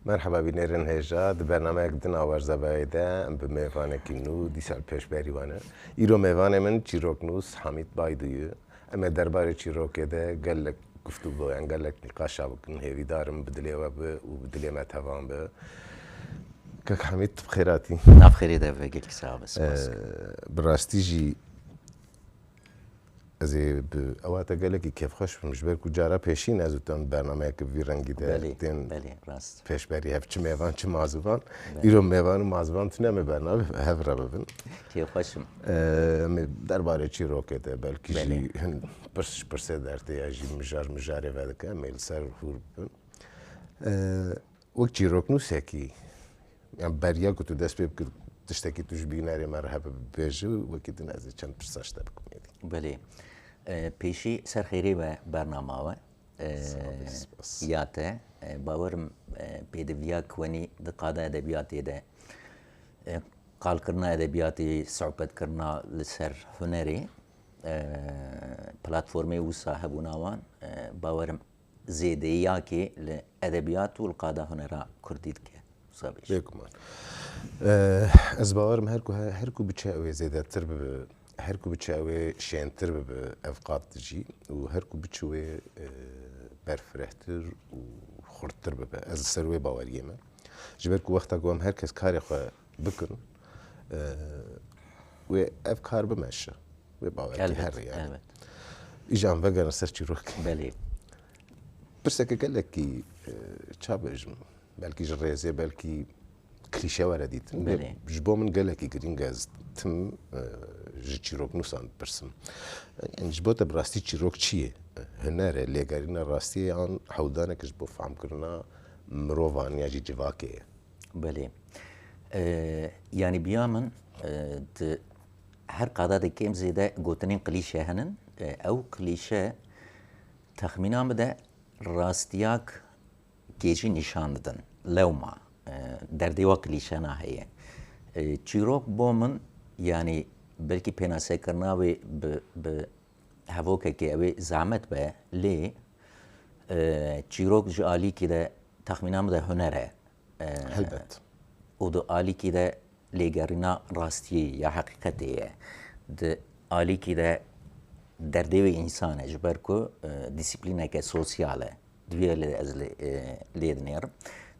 مرحبا بینێرن هێژا di bernameyak din awarzavayê de em bi mêvanekî nû dîsal pêşberî wane. Îro mêvanê min çîroknûs Hamîd Baydû. Em ê derbarê çîrokê de gelek guftûgoyan, gelek nîqaşa bikin, hêvîdarim bi dilê we bi û bi dilê me tevan bi. Kek Hamîd tu bi xêratî. Navxêrê de vegelkî sağ be. Bi rastî jî ez ê bi ewata gelekî kêfxweş bim ji ber ku cara pêşîn ez û te bernameyekê vî rengî de tên pêşberî hev çi mêvan çi mazivan. Îro mêvan û mazivan tune me bername hev re bibin. Kêfxweşim. Em ê derbarê çîrokê de belkî jî hin pirsê dertê ya jî mijarê ve dike em ê li ser hûr bibin. Wek çîroknûsekî yan beriya ku tu dest pê bikî tiştekî tu ji bînerê me re hebe bibêje wekî din ez ê çend pirsaş te bikim êdî. Belê. Pêşî serxêrê ve bernama we ya te bawerim pêdiviya kwenî di qada edebiyatê de qalkirina edebiyatê sohbetkirina li ser hunerê platformê wisa hebûna wan bawerim zêdeyiyakê li edebiyat û li qada hunera Kurdî dike. Bêguman. Ez bawerim her ku biçe ew ê zêdetir bibe, her ku biçe ew ê şêntir bibe ev qat jî û her ku biçe wê berfirehtir û xurttir bibe. Ez li ser wê baweriyê me. Ji ber ku wexta ku em herkes karê xwe bikin wê ev kar bimeşe. Wê bawerî her yani. Îjan vegerin ser çîrokê. Belê. Pirseke gelekî ça bêjim belkî ji rêzê belkî klîşe were dîtin. Ji bo min gelekî giring ez tim ji çîroknûsan pirsim. Yani ji bo te bi rastî çîrok çi ye? Huner e, lêgerîna rastiyê yan hewdanek ji bo famkirina mirovan ya jî civakê ye. Belê. Yani biya min di her qadadekê em zêde gotinên klîşe henin. Ew klîşe texmîna min de rastiyak gêjî nîşan didin. Lewma. Derdê wa klîşena heye. Çîrok bo min yanî belkî pênasekirina wê bi hevokekê ew ê zehmet be lê çîrok ji alîkî de texmîna min de huner e. Helbet. û di alîkî de lêgerîna rastiyê ya heqîqetê ye. Di alîkî de derdê wê însan e ji ber ku dîsîplîneke sosyal e. Divê lê ez lê dinêrim.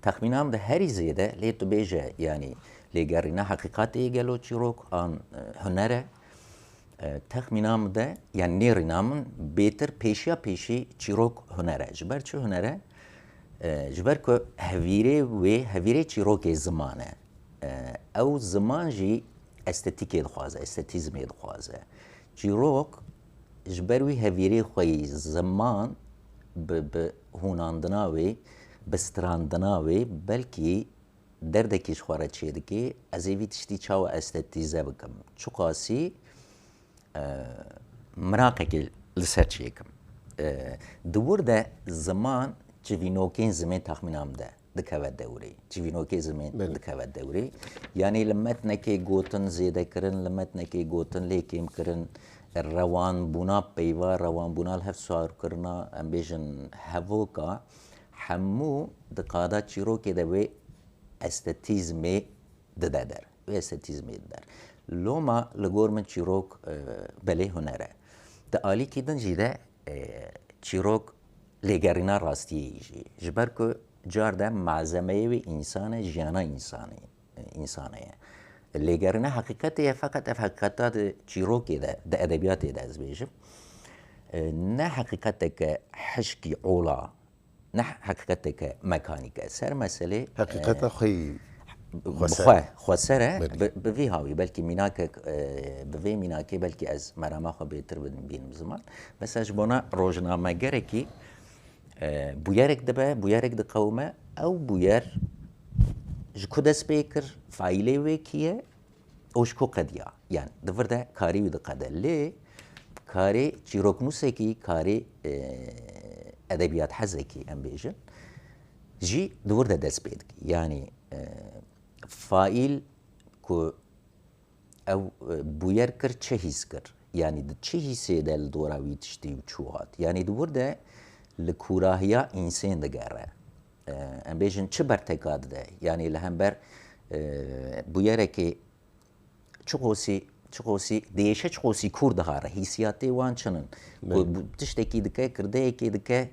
Texmîna min de herî zêde lê tu bêje yanî lêgerîna heqîqetê gelo çîrok an huner e. Texmîna min de yani nêrîna min bêtir pêşiya pêşî çîrok huner e. Ji ber çi huner e? Ji ber ku hevîrê wê hevîrê çîrokê ziman e. Ew ziman jî estetîkê dixwaze, estetîzmê dixwaze. Çîrok ji ber wî hevîrê xwe yî ziman bi hûnandina wê, bi strandina wê belkî derdekî ji xwe re çê dike ez ê vî tiştî çawa estetîze bikim. Çi qasî miraqekê li ser çêkim. Di wir de ziman civînokên zimên texmîna min de dikeve dewrê. Civînokê zimên dikeve dewrê. Yanî li metnekê gotin zêdekirin, li metnekê gotin lêkêm kirin, rewanbûna peyva, rewanbûna li hev swarkirina em bêjin hevoka hemû di qada çîrokê de wê estetîzmê dide der. Wê estetîzmê dide. Loma li gor min çîrok belê huner e. Di alîkî din jî de çîrok lêgerîna rastiyê jî. Ji ber ku car de malzemeyê wê însan e, jiyana însan ye. Lêgerîna heqîqetê ye feqet ev heqîqeta di çîrokê de, di edebiyatê de ez bêjim. Ne heqîqeteke hişkî ola, ne heqîqeteke mekanîk e. Ser meselê Heqîqeta xwe xweser e bi vî havî belkî mînakek bi vê mînakê belkî ez merama xwe bêtir bînim ziman. Mesela ji bona rojnamegerekî bûyerek dibe, bûyerek diqewime ew bûyer ji ku dest pê kir, faîlê wê kî ye û ji ku qediya. Yani di vir de karî wî diqede. Lê karê çîroknûsekî, karê edebiyat hezekî em bêjin jî di wir de dest pê dike. Yani faîl ku ew bûyer kir çi hîs kir. Yani di çi hîsê de li dora wî tiştî çû hat. Yani di wir de li kûrahiya însên digere. ام بیژن چه برتکاد ده یعنی لهمبر بویره که چقوسی دیشه چقوسی کورد هاره حسیاتی وان چنن تشتکی دکه کرده کی دکه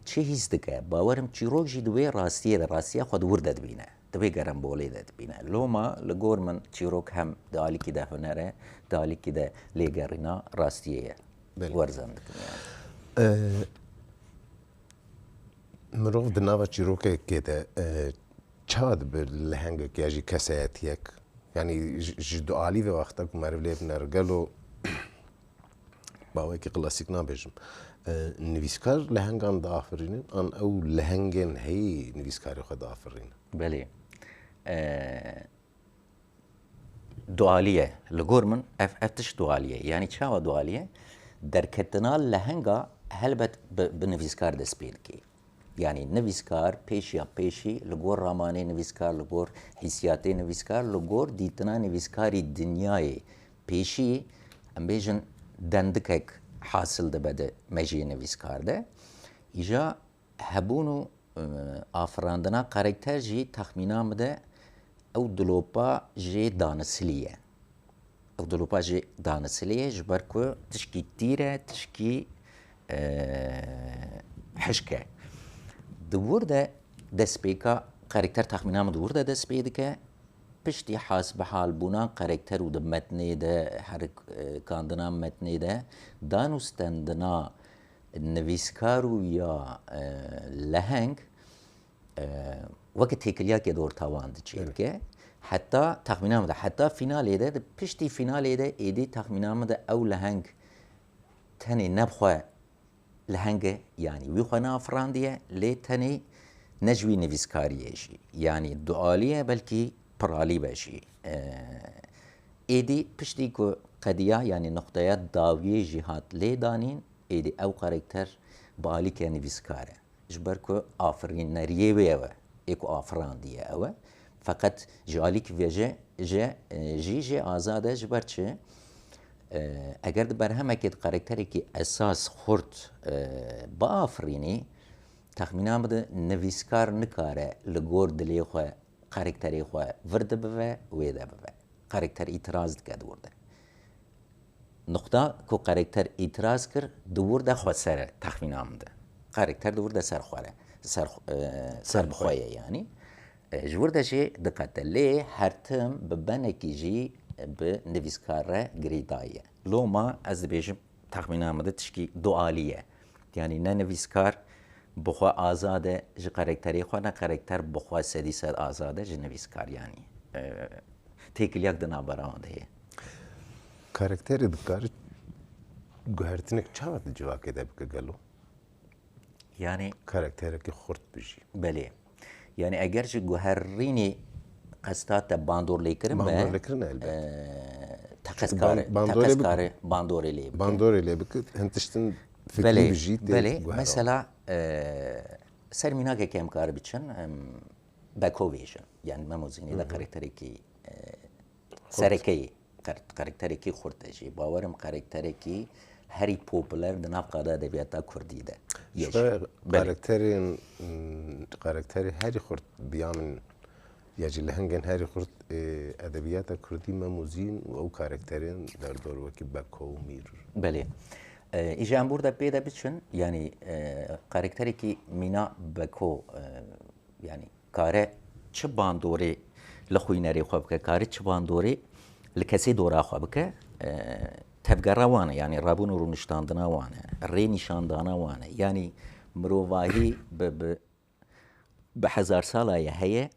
چه حس دکه باورم چیروک جی دوی راستیه ده راستیه خود ورده دبینه دوی گرم بولی ده دبینه لوما لگور من چیروک هم دالی کی ده هنره دالی کی ده لیگرینا راستیه ورزن دکنه مرۆڤ di nava çîrokekê de ça dibe li hengekê ya jî kesayetiyek yanî ji dualî vê wexta ku meriv lê bine gelo bawekî klasîk nabêjim nivîskar li hengan diafirînin an ew li hengên heyî nivîskarê xwe diafirînin بله دوالیه لگور من افتش دوالیه یعنی چه دوالیه در کتنال لهنگا هلبت بنویسکار دست پید کی یعنی نویسکار پیشی لگور رامانه نویسکار لگور حسیاتی نویسکار لگور دیتنا نویسکاری دنیای پیشی ام بیجن دندکک حاصل ده بده مجی نویسکار ده ایجا هبونو آفراندنا کاراکتر جی تخمینام ده او دلوپا جی دانسلیه او دلوپا جی دانسلیه جبر کو تشکی تیره تشکی حشکه دور ده دست بیکا کاراکتر تخمینام دور ده دست بیدکه پشتی حاس به حال بونا کاراکتر و ده متنی ده هر کاندنا متنی ده دانوستندنا نویسکارو یا لهنگ وقت تکلیه که دور تاوان دچید که حتی تخمینام ده حتی فینالی ده پشتی فینالی ده ایدی تخمینام ده او لهنگ تنی نبخواه لهنگ یعنی وی خو نافراندیه لی تنی نجوی نویسکاریه جی یعنی دعالیه بلکی پرالی بشی ایدی پشتی که قدیه یعنی نقطه داویه جهات لی دانین ایدی او کاراکتر بالی که نویسکاره جبر که آفرین نریه ویوه ایکو آفراندیه اوه فقط جالی که ویجه جی آزاده جبر چه اگر بر همه که کاراکتری که اساس خورد با آفرینی تخمینام ده نویسکار نکاره لگور دلی خواه کاراکتری خواه ورده بوه ویده بوه کاراکتر اعتراض دکه دورده نقطه که کاراکتر اعتراض کر دورده خواه سر تخمینام ده کاراکتر دورده سر خواره سر بخواه یعنی جورده جی دقت لی هر تم ببنه کی جی به نویسکاره گریدایه لوما از بیشم تخمینام ده تشکی دوالیه یعنی نه نویسکار بخوا آزاده جی کاراکتری خوا نه کاراکتر بخوا سدی سد آزاده جی نویسکار یعنی تکلیک دنا براند هی karakteri dikari guhertinek çavat civakê de bike gelo yani karakterekî xurt bijî بله yani eğer جی گوهرینی قصدات باندورلی کرن bandorlekirin elbet تقصکاره باندوری bandorê lê bike hin tiştin fikri بله bijî tê بله guhera mesela سرمیناک کم کار بیچن بکوویژن yani مموزینی ده کاراکتری کی سرکی کاراکتری کی خورده جی باورم کاراکتری کی هری پوپولر دناف قاده ادبیاتا کردی ده karakteri herî xurt diya min ya jî li hengên herî xurt edebiyata Kurdî memûzîn û ew karakterên derdor wekî Beko û Mîr بله ایجان burada پیدا بیچن yani karakteri ki Mina Beko yani kare çi bandori li xwînerê xwe bike kare çi bandori li kesê dora xwe bike tevgera wan e yani rabûn û rûniştandina wan e rê nîşandana wan e yani mirovahî bi hezar salayê heye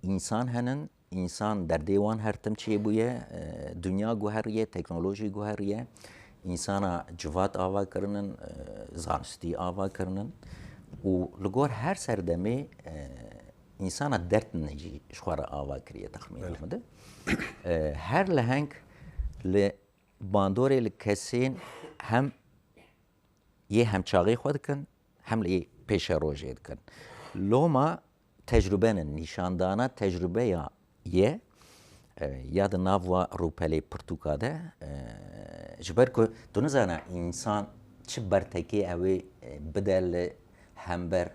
însan henin însan derdê wan her tim çêbûye dünya guheriye teknolojî guheriye insana civat ava kirinin zanistî ava kirinin û li gor her serdemê insana dert necî ji xwe re ava kiriye texmînê min de her leheng li bandorê li kesên hem yê hemçaxê xwe dikin hem li yê pêşe rojê dikin loma tecrübenin nîşandana tecrübeya yê ya di nav wa rûpelê pirtûka de ji ber ku tu nizana însan çi bertekê ew ê bide li hember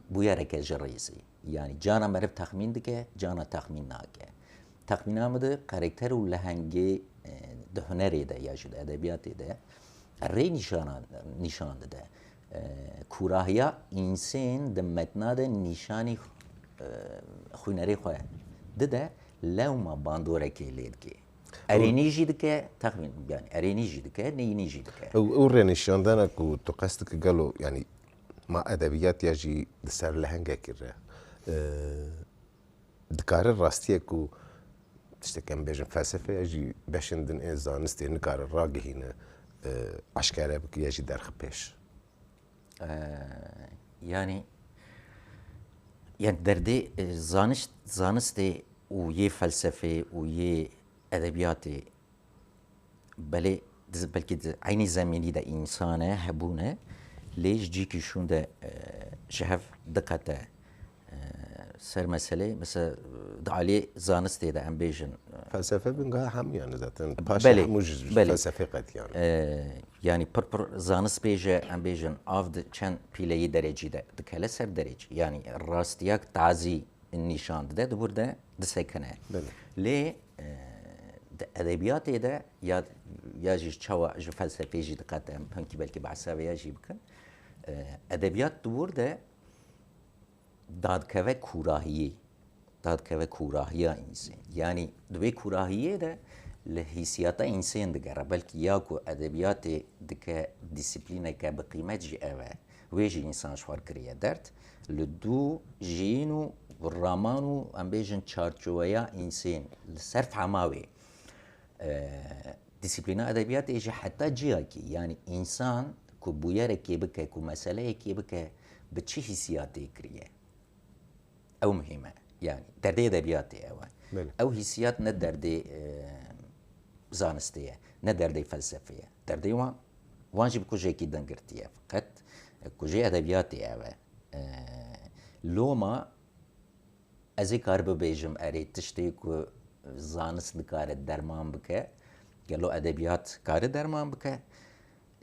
بویارک جریزی یعنی جانا مرف تخمین دکه جانا تخمین ناکه تخمین آمده کاراکتر و لهنگی ده هنری ده یا جد ادبیاتی ده ری نشان ده کوراهیا انسان ده متنا ده نشانی خوینری خواه ده لوما باندوره که لید که ارینیجی دکه تخمین yani ارینیجی دکه نینیجی دکه او رنشاندن کو تو قصدك قالوا يعني مع ادبيات يجي دسر لهنجا كره دكار الراستيه كو تشتكم بيجن فلسفه يجي بشندن زانستي نكار الراقي هنا عشكاره بك يجي درخ بيش yani derdê zanistê û yê felsefê û yê edebiyatê belê belkî di aynî zeminî de însan e hebûne lê ji cîkî şûn de ji hev diqete ser meselê mesela di alî zanistê de em bêjin فلسفه بنقها هم يعني ذاتن بلي، باشا مش بلي. فلسفه قد يعني yani pir zanist bêje em bêjin av di çend pîleyî derecî de dikele ser derecî yani rastiyak tazî nîşan dide dibûr de disekine lê di edebiyatê de ya jî çawa ji felsefê jî diqete em hinkî belkî behsa veya jî bikin edebiyat dibûr de dadkeve kurahiyê dadkeve kurahiya însan yani divê kurahiyê de li hîsiyata însan digere belkî ya ku edebiyatê dike dîsîplîneke bi qîmet jî ev e wê jî însan xwar kiriye derd li dû jîn û raman û em bêjin çarçoveya însan li ser fehma wê dîsîplîna edebiyatê jî heta ciyakî yani însan ku bûyerekê bike ku meseleyekê bike bi çi hîsiyatê kiriye ew muhîm e yani derdê edebiyatê ew e ew hîsiyat ne derdê zanistê ye ne derdê felsefê ye derdê wan jî bi kujekî din girtiye feqet kujê edebiyatê ew e loma ez ê kar bibêjim erê tiştê ku zanist dikare derman bike gelo edebiyat kare derman bike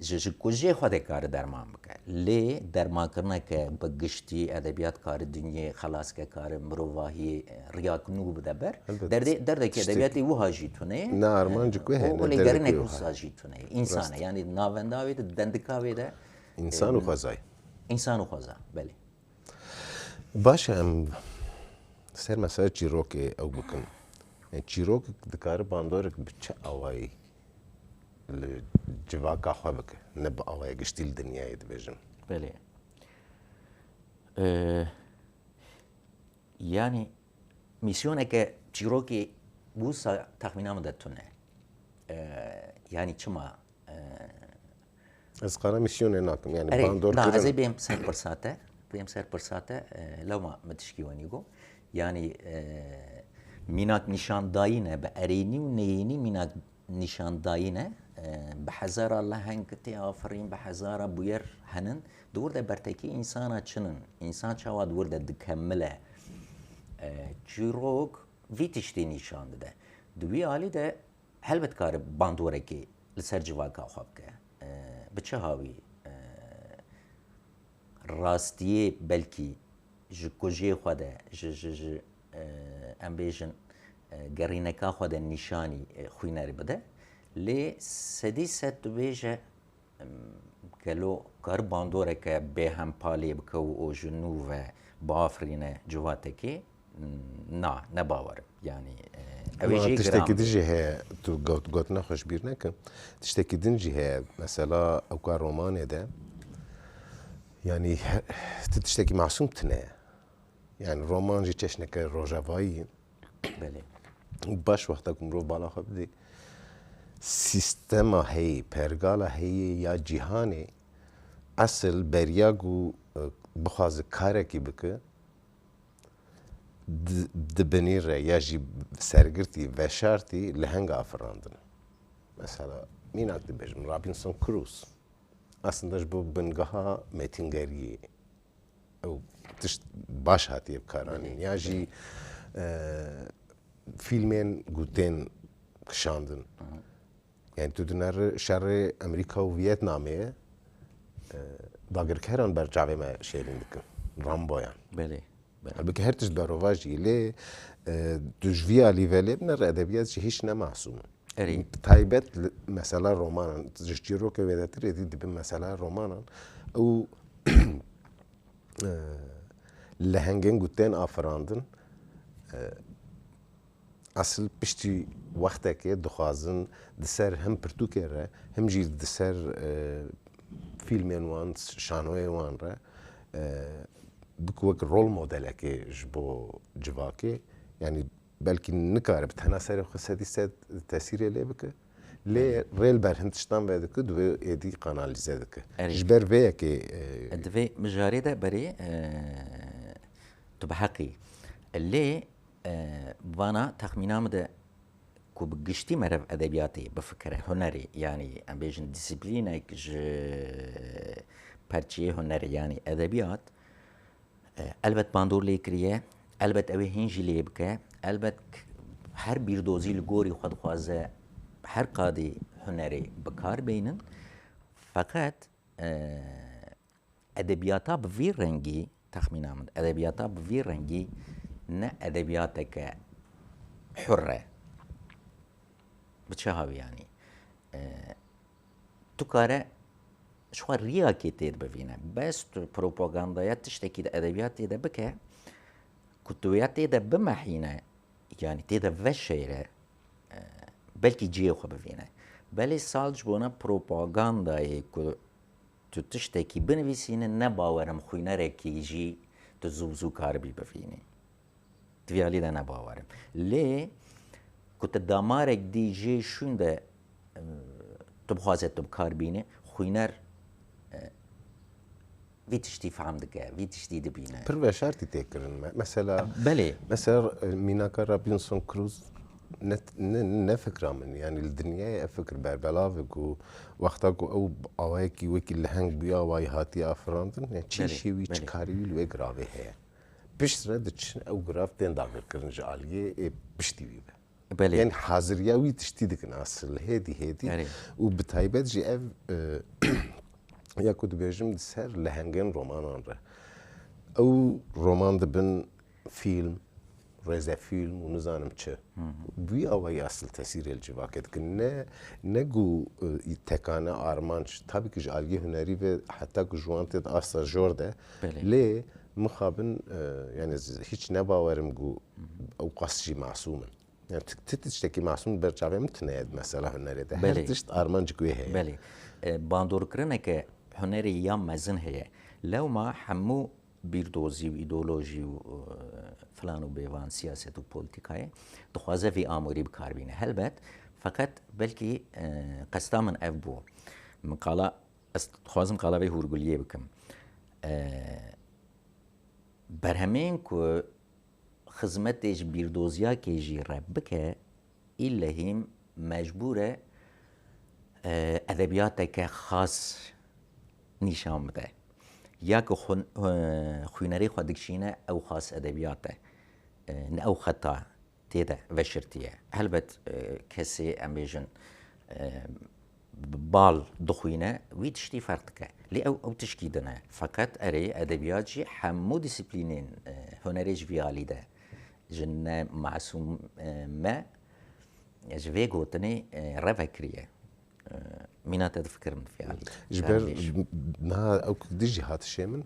ji kujê xwe de kare derman bike lê dermankirneke bi giştî edebiyat kare dinyê xelaske kare mirovahiyê riyakinû bide ber derdekî edebiyatê wiha jî tune ne armancık ve o lêgerinek wisa jî tune însan e yani navenda wê de dendika wê de insan û xwezay însan û xweza belê baş em ser mesela çîrokê ew bikin yani çîrok dikare bandorek bi çi awayî li civaka xwe bike ne bi awaya giştî li dinyayê dibêjin belê yani misyoneke çîrokê wisa texmîna min de tune yani çima ez qara misyonê nakim yani erê bandor na ez ê kirin bêm ser pirsate lewma min tişkî wenî got yani mînak nîşandayî ne bi erênî û neyênî mînak nîşandayî ne bi hezara leheng tê afirîn bi hezara bûyer henin dûr de bertekî însana çinin însan çawa dûr de dikemmile çîrok vî tiştê nîşan dide di wî alî de helbet kare bandorekê li ser civaka xwe bike bi çi hawî rastiyê belkî ji kujê xwe de ji em bêjin gerîneka xwe de nîşanî xwînerî bide lê sedî sed dibêje gelo kar bandoreke bêhempalê bike û o ji nû ve biafirîne ciwatekê na ne bawerim yani ew ê jî tiştekî din jî heye tu gotina xweşbîr nekin tiştekî din jî heye mesela ew ka romanê de yani tu tiştekî masûm tune yani roman jî çeşneke rojavayî belê baş wexta ku mirov bala xwe bidê سیستما هی پرگالا هی یا جیهانی اصل بریا گو بخواز کاره کی بکه دبنی ره یا جی سرگرتی و شرطی لهنگ آفراندن مثلا میناک دبیجم رابینسون کروز aslında bu bıngaha metingeriye o tiş baş hatiye bkaranın ya jî filmên gutên kişandin yani tu diner şerê Amerîka û Vietnamê dagirkeran berçavê me şêrîn dikin رامبویان بله بله البته هر تشت باروواجی لی دژویا لیولی بنر ادبیات هیچ نماسوم اری تایبت مثلا رومان جشتیرو که وداتر دید به مثلا رومان او لهنگن گوتن آفراندن اصل پشتی وقتی که دخوازن دسر هم پرتوکه را هم جی دسر فیلم وان شانوی وان را بکوک رول مدل که جبو جواکه یعنی بلکه نکاره بتنها سر خصدی سد تأثیر لی بکه لی ریل بر هندستان بده که دو ایدی قانالیزه دکه جبر ویا که دوی مجاری ده بری تو بحقی اللي وانا تخمینام ده کو بگشتی مرف ادبیاتی بفکر هنری یعنی ام بیشن دیسیپلین اکج پرچی هنری یعنی ادبیات البت باندور لیکریه البت اوی هنجی لیبکه البت هر بیردوزی لگوری خود خوازه هر قادی هنری بکار بینن فقط ادبیاتا بوی رنگی تخمینام ادبیاتا بوی رنگی نه ادبیاتك حرة بتشهاوي يعني تكاره شو رياكي تيد بفينا بس بروباغندا تشتكي ادبيات تيدا بك كتويات تيدا بمحينا يعني تيدا فشيرة بلكي جيو بفينا بل سالج بونا بروباغندا يكو تشتكي بنفسين نباورم خوينا ركي جي تزوزو كاربي بفيني تفيالي ده نباورم ليه كنت دامارك دي جي شون ده تبخوازت تبكار بينه خوينر في تشتي فهم دكا في تشتي دبينه پر شرطی تکرن مثلا بله مثلا میناکا رابینسون کروز نه فکر من يعني الدنيا افكر بربلاف و وقتا کو او اوای کی وکی لهنگ بیا وای هاتی افراندن يعني چی شوی چ کاری لو گراوه هي بيش رد او گراف دين داغر کرن جاليه بشتي بي بله يعني حاضر ياوي تشتيدك اصل هدي وبتايبت جي اف يا كنت بيجم سر لهنگن رومان را او رومان دبن فيلم رزا فيلم ونزانم چه بي اوي اصل تاثير الجواكت كنا نگو تكانا ارمانش tabii ki algi hüneri ve hatta ki juante asla jorda ليه مخابن يعني hiç ne باورم گو او قصجي معصوما يعني تشتكي معصوم برجعه متناد مثلا هنري ده هر تشت ارمان جوي هي بله باندور كرنك هنري يام مزن هي لو ما حمو بیردوزی و ایدئولوژی و فلان و بیوان سیاست و پولیتیکای دخوازه في آموری بکار بینه هلبت فقط بلکی قصدا من اف بو مقاله خوازم قاله في هورگولیه بکم برهمین کو خدمت ایج بیردوزیا که جی ربکه ایلا هم مجبوره ادبیاتك خاص نشان بده یا که خوینری خود دکشینه او خاص ادبیاته نه او خطا تیده وشرتیه هلبت کسی امیجن بال دخوینه وی تشتی فرق که لی او تشکی دنه فقط اری ادبیات جی همو دیسیپلینین هنریج ویالی ده جن معصوم ما جوی گوتنی روکریه مينات تفكر من في عالي جبر نها او ديجي هات الشيمن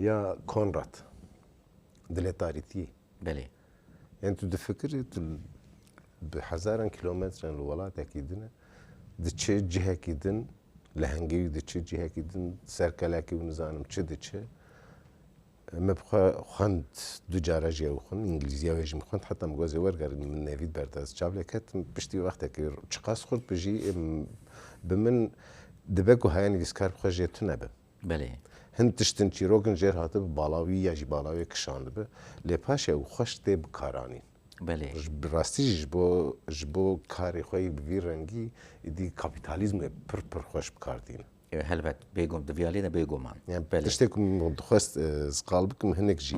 يا كونراد دليتاريتي بلي يعني انتو تفكر بحزارن كيلومتر الولات اكيدنا دتشي جهه كيدن لهنجي دتشي جهه كيدن سركلاكي ونزانم تشي دتشي ما بخا خند دو جارجي او خند انجليزيه ويجي مخند حتى مغوزي ورغر من نافيد برداز جابله كات بشتي وقتك تشقاس خرد بجي بمن دبكو هايني اسكار بخجي تنبه بله هند تشتن چیروگن جر هاته بالاوی یا جی بالاوی کشاند به لپاشه او خوش تب کارانی بله راستی جبو کاری خوی بی رنگی دی کاپیتالیزم پر خوش بکاردین هلبت بيقوم دفيالينا بيقوم يعني تشتكم دخست قالبكم هنك جي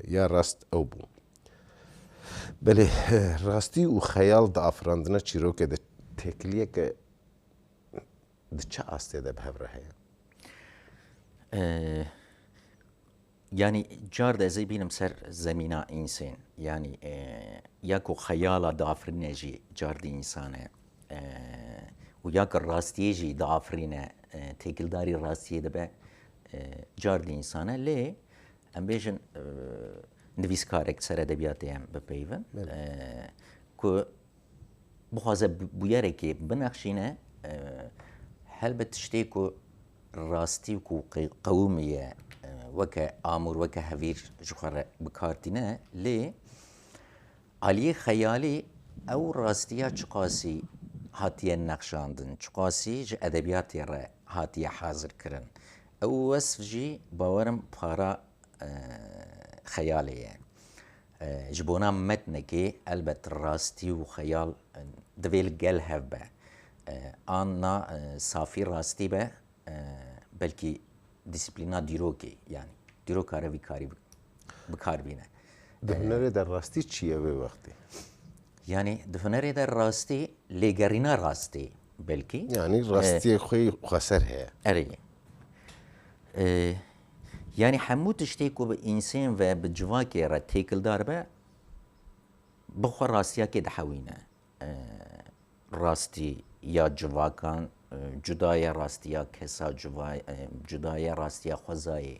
يا راست او بو بله راستي وخيال دا افراندنا چیروکه ده تکلیه که ده چه آسته ده بهوره هیا يعني جار ده زي بينم سر زمينة إنسان يعني ياكو خيالة دافرين جي جار دي إنسانة وياك الراستي جي دافرين تيكل داري الراستي دبا جار دي إنسانة ليه أم بيجن نفيس كارك سر أدبياتي هم ببيفن كو بخوازه بویارێکی بنەخشینە هەل بە تشتێک و ڕاستی و قەومیە وەکە ئامور وەکە هەڤیر ji xwe re bikardîne lê aliyê xeyalî ew rastiya çi qasî hatiye nexşandin çi qasî ji edebiyatê re hatiye hazirkirin ew wesf jî bawerim para xeyalê ye ji bona metnekê elbet rastî û xeyal divê li gel hev be an na safî rastî be belkî dîsîplîna dîrokê yani dîrokare vî karî bikar bîne. Di hunerê de rastî çi ye wê wextê? Yani di hunerê de rastî lêgerîna rastî belkî. Yani rastiyê xwe xweser heye. Erê. Yani hemû tiştê ku bi însan ve bi civakê re têkildar be bixwe rastiyakê dihewîne. Rastî ya civakan, cudaya rastiya kesa cudaya rastiya xwezayê.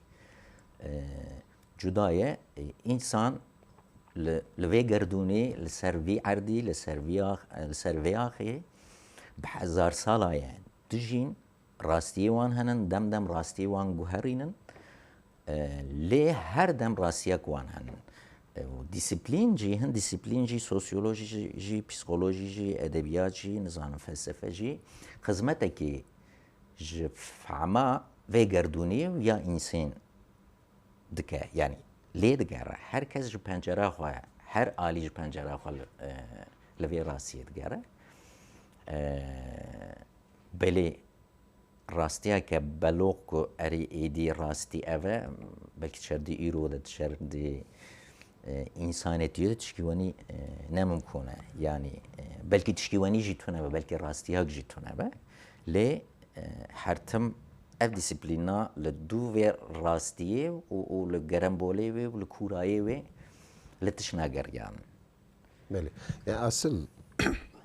Cudaya însan li vê gerdûnê li ser vî erdî li ser vê axê bi hezar sala ye dijîn rastiyê wan henin dem dem rastiyê wan guherînin lê her dem rastiyek wan henin. Dîsîplîn jî hin dîsîplîn jî sosyolojî jî psîkolojî jî edebiyat jî nizanim felsefe jî xizmetekî ji fehma vê gerdûnî ya însan dike yani lê digere herkes ji pencera xwe her alî ji pencera xwe li vê rastiyê digere belê rastiyeke belûq ku erê êdî rastî ev e belkî çerdî îro de çerdî însanetiyê de tişkîwanî nemimkûn e yani belkî tişkîwanî jî tune be belkî rastiyek jî tune be lê her tim ev dîsîplîna li dû vê rastiyê û li gerembolê wê û li kûrayê wê li tiş nageriyan. Belê. Yani asıl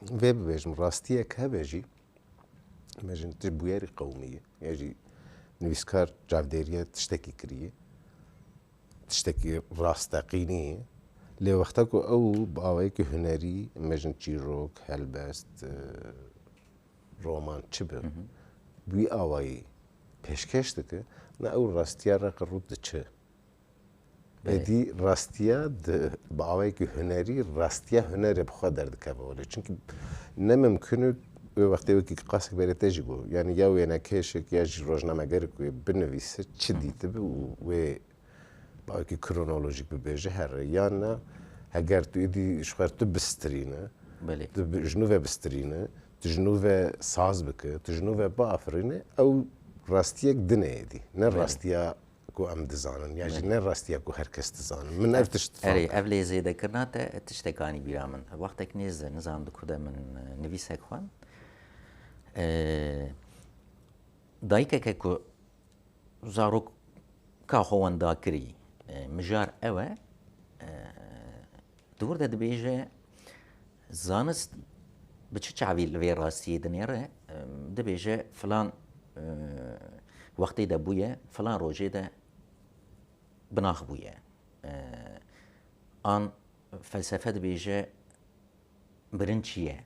vê bibêjim rastiyek hebe jî mejin ji bûyerî qewmî ye jî nivîskar cavdêriye tiştekî kiriye tiştekî rasteqînî ye lê wexta ku ew bi awayekî hunerî mejin çîrok helbest roman çi be bi wî awayî pêşkeş dike na ew rastiya re qirû diçe êdî rastiya bi awayekî hunerî rastiya hunerê bi xwe derdikeve olê çünkü nemimkün û wê wextê wekî qasek bêre te jî got yani ya wênekêşek ya jî rojnamegerek wê binivîse çi dîtibe û wê باوکی کرونولوژیک ببیجه هر یا نه اگر تو ایدی شخص تو بسترینه تو جنوب بسترینه تو جنوب ساز بکه تو جنوب با آفرینه او راستیک دنیه ایدی نه راستیا کو ام دزانن یا نه راستیا کو هر کس دزانن من افتش اری اولی زیاده کرنات تشتکانی بیرامن وقتی که نیز نظام دکوده من نویسک خوان دایکه که کو زاروک که خوان داکری مجار اوه دور ده دبیجه زانست بچه چاوی لوی راستی دنیره دبیجه فلان وقتی ده بویه فلان روژه ده بناخ بویه آن فلسفه دبیجه برن چیه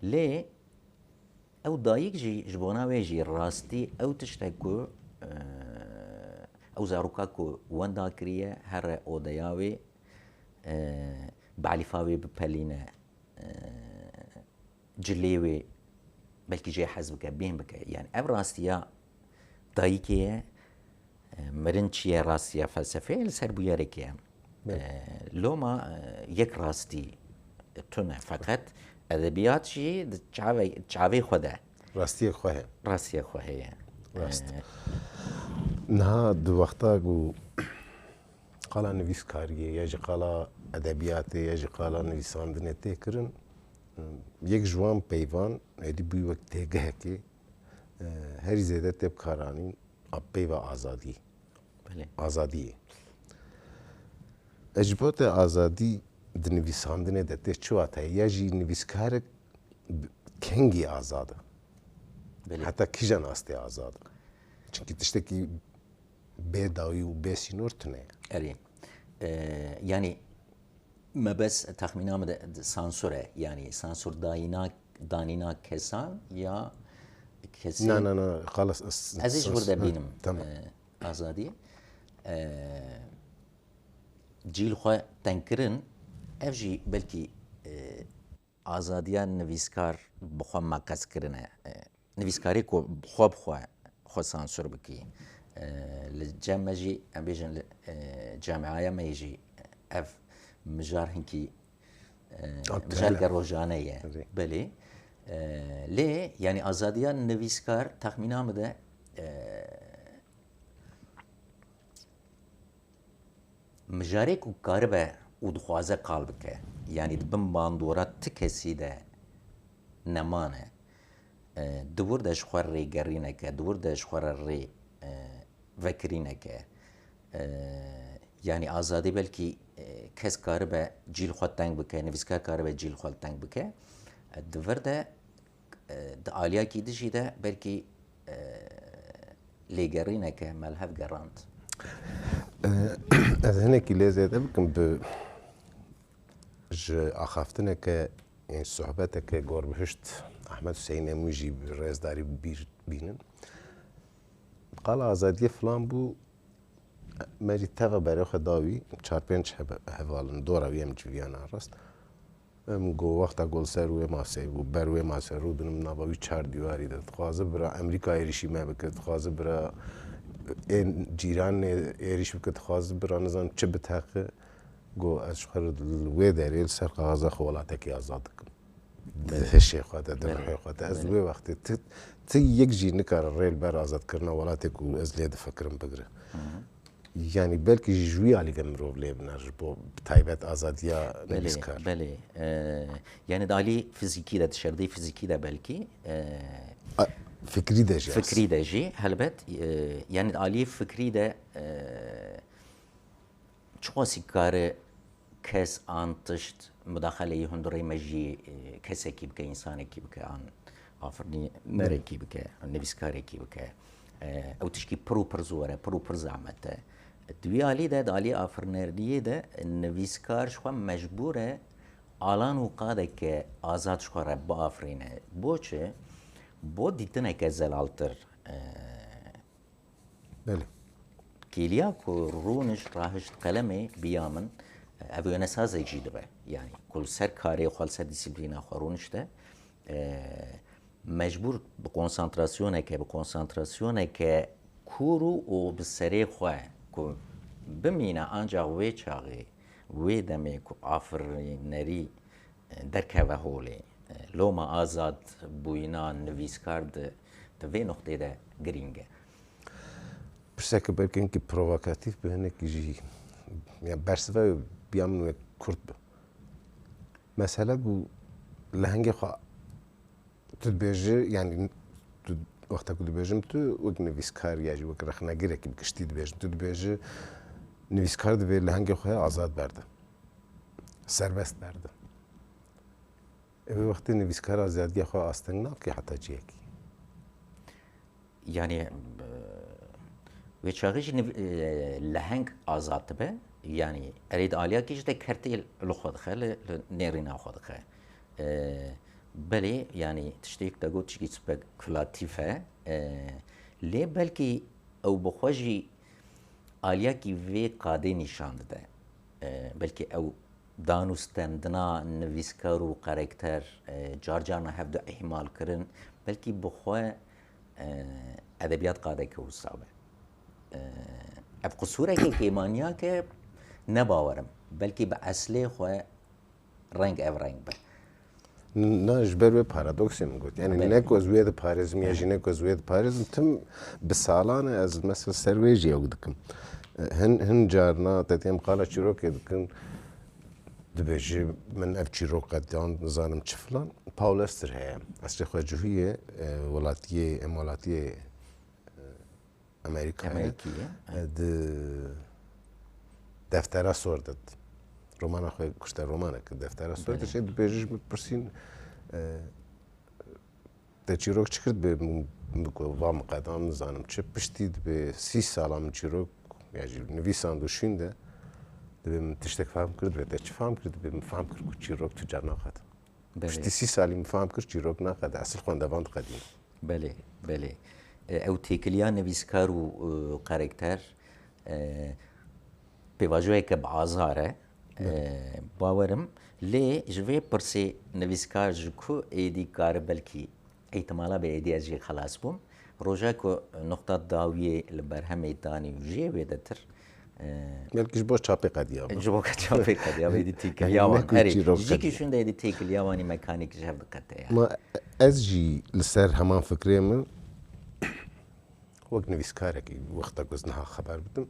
لی او دایک جی جبونا وی جی راستی او تشتکو او زاروکا کو وندا کریه هر اودیاوی بعلیفاوی بپلینه جلیوی بلکی جای حزب که بین بکه یعنی او راستیا دایکیه مرن چیه راستیا فلسفه لسر بویاره که لوما یک راستی تونه فقط ادبیات چی چاوی خوده راستی خواه راستی خواه راست نه دو وقتا گو قالا نویس کاریه یا جی قالا ادبیاته یا جی قالا نویساندنه ته کرن یک جوان پیوان ایدی بوی وقت تهگه که هری زیده تب کارانی اب پیوا آزادی آزادیه اجبات آزادی دنویساندنه دته چواته یا جی نویسکار کنگی آزاده حتی کیجان آستی آزاده چونکه تشتکی بداوی و بسینور تنه اري يعني ما بس تخمينام سانسوره يعني سانسور دانينا كسان يا كسي نه خلاص ازيش ورده بينم تمام ازادي جيل خو تنكرن افجي بلكي ازاديان نويسكار بخو مقص كرنه نويسكاري كو خو سانسور بكي للجامجي ام بيجن جامعه ما يجي اف مجار هنكي مجال روجانيه بلي ليه يعني ازاديان نويسكار تخمينا مده مجارك وكاربه ودخوازه قلبك يعني دبن باندورات تكسي ده نمانه دور دش خوار ری گرینه که دور دش خوار ری وکرینه که یعنی آزادی بلکی کس کار به جیل خود تنگ بکه نویسکار کار به جیل خود تنگ بکه دور ده آلیا کی دشی ده بلکی لیگرینه که ملحف گراند از هنکی لیزیده بکن به آخافتنه که این صحبته که گور بهشت احمد حسین اموجی رئیسداری بینن قال آزادی فلان بو مری تغا برای خداوی 4-5 حوالن دورا ویم جویانا راست ام گو وقتا گل سر و ماسه و بروی ماسه رو دنم نباوی 4 دیواری داد خوازه برا امریکا ایریشی ما بکرد خوازه برا این جیران ایریش بکرد خوازه برا نظام چه بتاقه گو اشخر الوی داریل سر قاضا خوالاتك کی آزاد کم هشی خواهد در خواهد از وی وقتی تی یک جی نکار ریل بر آزاد کرنا ولاتی کو از لید فکرم بگره يعني بلكي جوي على جمرو ليبنر بو تايبت آزادية نويسكار بله يعني دالي فيزيكي ده تشردي فيزيكي ده بلكي فكري ده جي فكري ده جي هلبت يعني دالي فكري ده چواسي كار كس آن تشت مداخله هندوري مجي كسي كي بك إنسان كي بك آن آفرني مري كي بك نويسكاري كي بك او تشكي بروبر زوره بروبر زعمته دوی علی ده علی آفرنردیه ده نویسکار شو مجبوره آلان و قاده که آزاد شو را با آفرینه بوچه بو دیتنه که زلالتر بله کیلیا کو رونش راهش قلمه بیامن او یه نسازه جیده به یعنی کل سر کاری خال سر دیسیپلینا خورونش ده مجبور به کنسانتراسیونه که کورو و بسری خواه که بمینه آنجا وی چاقی وی دمی که آفرینری درکه و هولی لوما آزاد بوینا نویسکار ده وی نقطه ده گرینگه برسه بلکه اینکه پرووکاتیف به هنه که جی يعني برسه بیامنو کرد به مثلا بو لهنگه خواه تدبیجه يعني وقتا كنت بيجم تو وك نويسكار ياجي وك رخنا غيرك بكشتي دبيجم تو دبيجه نويسكار دبي لهنگي خويا آزاد برده سربست برده اي وقت نويسكار آزادي خويا آستنگنا كي حتى جيكي يعني ويشاغيش لهنگ آزاد به يعني اريد آليا كيش ده كرتي لخود خيل نيرينا خود خيل بله يعني تشتيك تقول تشكي سبيكولاتيفه ليه بلكي او بخوجي آليا كي في قادي نشان ده بلكي او دانوستندنا نویسکار و قرکتر جارجانا هفدو احمال کرن بلكي بخوا ادبیات قاده که وصابه اف قصوره که کیمانیا که نباورم بلكي بأصله خوا رنگ او رنگ به نه جبر به پارادوکسی میگوید یعنی نکو از وید پارزم یا جی نکو از وید پارزم تم بسالانه از مثل سرویجی او دکم هن جارنا تتیم قالا چیرو که دکن دبیجی من اف چیرو قدیان نزانم چفلان پاول استر هیا اصلی خواه جوهیه ولاتیه امریکا امریکیه دفتره سوردد رومانا خوی کشته رومانا که دفتر سوی تشه بیجش بپرسین ده چیروک چی کرد به وام قدم نزانم چه پشتید به 30 سالم چیروک یعنی نویسان شونده ده من تشتک فهم کرد به ده چه فهم کرد به من فهم کرد که چیروک تجار نخد پشتی 30 سالی من فهم کرد چیروک نخد اصل خواندواند قدیم بله او تیکلیا نویسکار و کاراکتر پیواژوی که بعازاره باورم لی جوی پرسی نویسکار جکو ایدی کار بلکی احتمالا به ایدی از خلاص بوم روزا که نقطه داویه لبرهم دانی و جی ویدتر بلکیش باش چاپی قدیام جبوك تشوفي قد يا بدي تيكل ياوان اري جيكي شون دايدي تيكل ياواني ميكانيك جاب دقته ما ازجي لسر همان فكري من وقت نویسکارێکی وەختە گوزنها خەبار بدم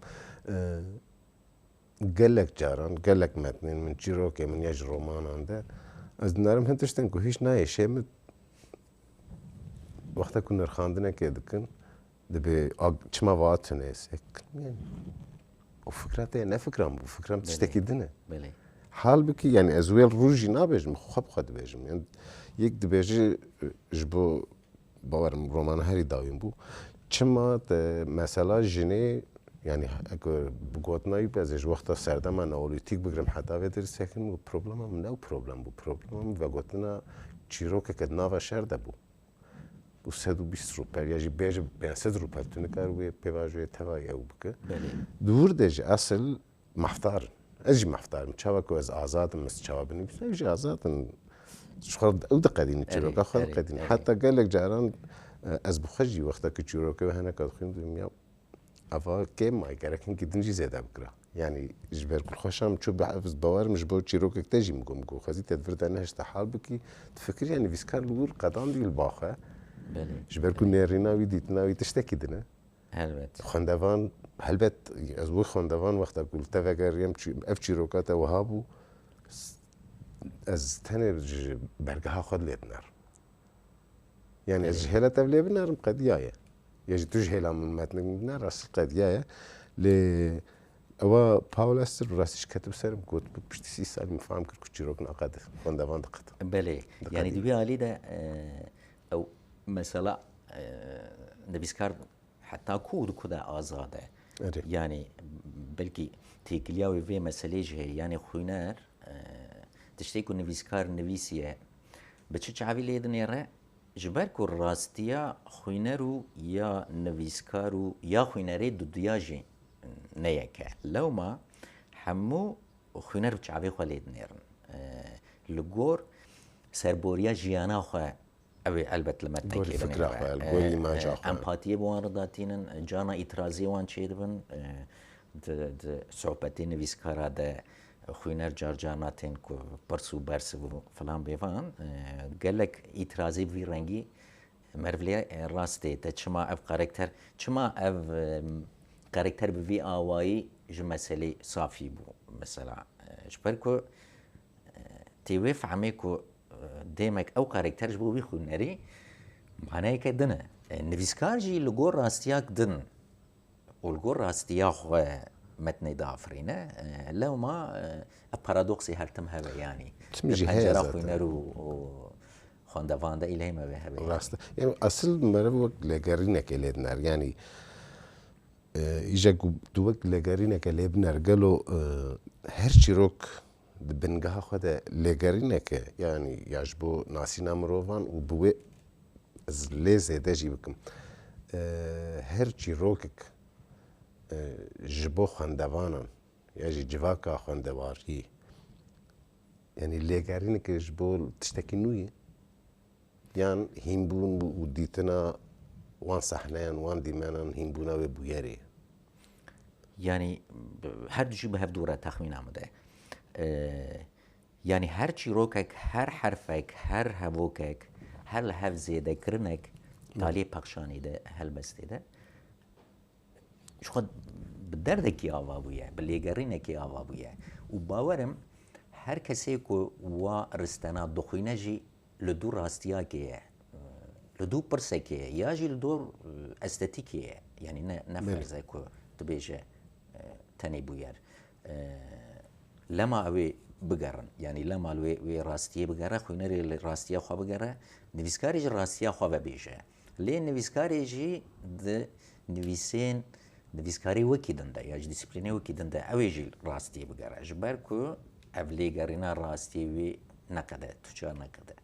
gelek caran gelek metnên min çîrokê min ya ji romanan de ez dinarim hin tiştên ku hîç nayê şê min wexta ku nirxandinekê dikin dibe çima va tunêsek û fikra te ne fikram bû fikram tiştekî din e halbikî yani ez wê rû jî nabêjim xwe bi xwe dibêjim yani yek dibêjî ji bo bawerim romana herî dawîn bû çima te mesela jinê yani bi gotinayî bezê ji wexta serdema neolîtîk bigirim heta vê derîsekin û problema min ne problem bû problema min vegotina çîrokeke di nava şer de bû û 120 rûpel ya jî bêje 500 rûpel tu nikar wê pêvajoyê tevayê ew bike dûr de ji esil meftarin ez jî meftarim çawa ku ez azadim ez çawa binivîsim ew jî azadin ew diqedînin çîroka xwe diqedînin heta gelek caran ez bi xwe jî wexta ku çîrokê hineka dixwînim ya ava kêm may gerek hinkî din jî zêde bikira yani ji ber ku xweşam çû behevz bawerim ji bo çîrokek te jî min got ku xwezî te divir te nehişte hal bikî difikir ya nivîskar li wir qedandî li baxwe ji ber ku nêrîna wî dîtina wî tiştekî din e xwendevan helbet ez wê xwendevan wexta ku li te vegeriyem ev çîroka te wiha bû ez tenê ji bergeha xwe lê dinerim yani ez ji hêla te lê binerim qediya ye ya jî tu ji hêla min metnek min biner asîl qediya ye lê ewa Paul Auster rastî ji ketib serim got bi piştî 30 salî min fehm kir ku çîrok naqede xwendevan diqet belê yani divê alî de ew mesela nivîskar heta ku di ku de azad e yani belkî têkiliya wê vê meselê jî heye yani xwîner tiştê ku nivîskar nivîsiye bi çi çavî lê dinêre ji ber ku rastiya xwîner û ya nivîskar û ya xwînerê du duya jî neyeke lewma hemû xwîner û çavê xwe lê dinêrin li gor serboriya jiyana xwe ew ê elbet li me tekê binêre empatiyê bi wan re datînin cana îtiraziyê wan çê dibin di sohbetê nivîskara de xwîner car natin ku pirs û bersiv û filan bêvan gelek îtirazî vî rengî mervilê rastê te çima ev karakter çima ev karakter bi vî awayî ji meselê safî bû mesela ji ber ku tê wê fehmê ku dêmek ew karakter ji bo wî xwînerî manayeke din e nivîskar jî li gor rastiyak din û li gor rastiya xwe metnê diafirîne lewma ev paradoksê her tim hebe yanî pencera xwîner û xwendevan de îlhê me wê hebe rast yani asıl mere wek lêgerînekê lê diner yani îje ku tu wek lêgerîneke lê biner gelo her çîrok di bingeha xwe de lêgerîneke yani ya ji bo nasîna mirovan û bi wê ez lê zêde jî bikim her çîrokek ji bo xwendevanan ya jî civaka xwendewarî yani lêgerîneke ji bo tiştekî nû ye yan hînbûn û dîtina wan sehneyan wan dîmenan hînbûna wê bûyerê yani her du jî bi hev dûre texmîna min de yani her çîrokek her herfek her hevokek her li hev zêdekirinek talê pexşanî de helbestê de ji xwe bi derdekî ava bûye bi lêgerînekê ava bûye û bawerim her kesê ku wa ristena dixwîne jî li dû rastiyakê ye li dû pirsekê ye ya jî li dû estetîkê ye yani ne ferze ku dibêje tenê bûyer لما اوی بگرن یعنی لما وی راستیه بگره خوینری راستیه خواه بگره نویسکاری جی راستیه خواه ببیجه لی نویسکاری جی ده نویسکاری وکی دنده یا جی دیسپلینه وکی دنده اوی جی راستیه بگره جبر که او لیگرینا راستیه وی نکده توچار نکده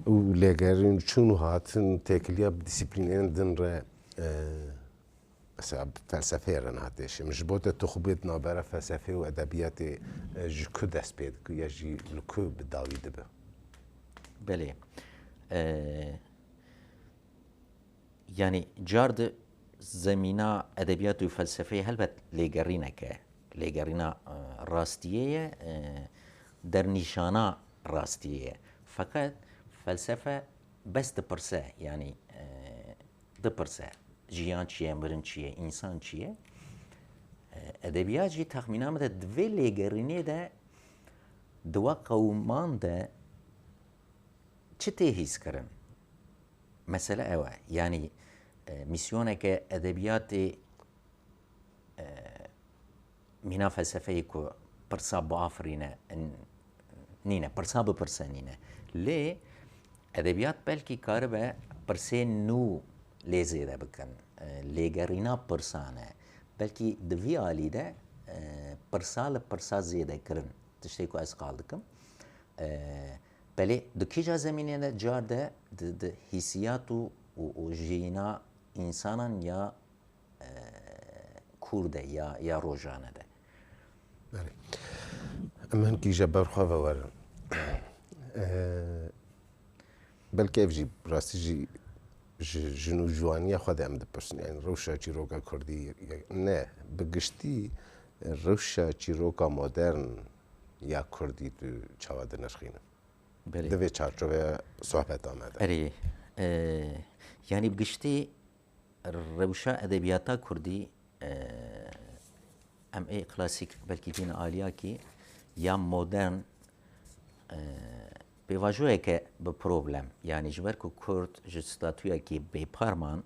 و لێگەرین چون و هاتن تێکلیا دیسیپلینێن دنڕێ فەلسەفەیە ناتێشم ji بۆ te tu xwe bêt nabera felsefê û edebiyatê ji ku dest pê dike ya jî li ku bi dawî dibe بله yani car di zemîna edebiyat û felsefeyê helbet lêgerîneke lêgerîna rastiyê ye dernîşana rastiyê ye feqet felsefe bes dipirse yani dipirse jiyan çi ye mirin çi ye însan çi ye edebiyat jî texmîna min de divê lêgerînê de di we qewman de çi tê hîs kirin mesele ew e yani misyoneke edebiyatê mîna felsefeyê ku pirsa biafirîne nîne pirsa bipirse nîne lê edebiyat belkî karibe pirsên nû lê zêde bikin lêgerîna pirsan e belkî di vî alî de pirsa li pirsa zêde kirin tiştê ku ez qal dikim belê di kîja zemînê de car de di hîsiyat û jîna însanan ya kûr de ya rojane de em hinkî ji ber xwe ve werin belkî ev jî rastî jî ji jin û ciwaniya xwe de em dipirsin yani rewşa çîroka Kurdî ne bi giştî rewşa çîroka modern ya Kurdî tu çawa dinirxînin divê çarçoveya sohbeta me de erê yani bi giştî rewşa edebiyata Kurdî em ê klasîk belkî dîna aliyakî ya modern pêvajoyeke bi problem yani ji ber ku Kurd ji statûyekî bêparman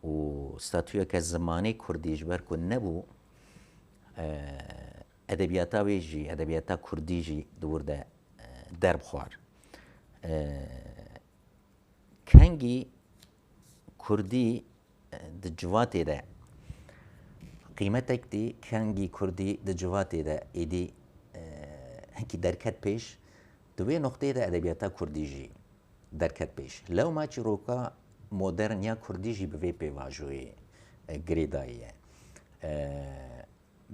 û statûyeke zimanî Kurdî ji ber ku nebû edebiyata wê jî edebiyata Kurdî jî di wir de derbixwar kengî Kurdî di civatê de qîmetek dî kengî Kurdî di civatê de êdî hinkî derket pêş di wê noxteyê de edebiyata Kurdî jî derket pêş lewma çîroka modern ya Kurdî jî bi vê pêvajoyê girêdayî ye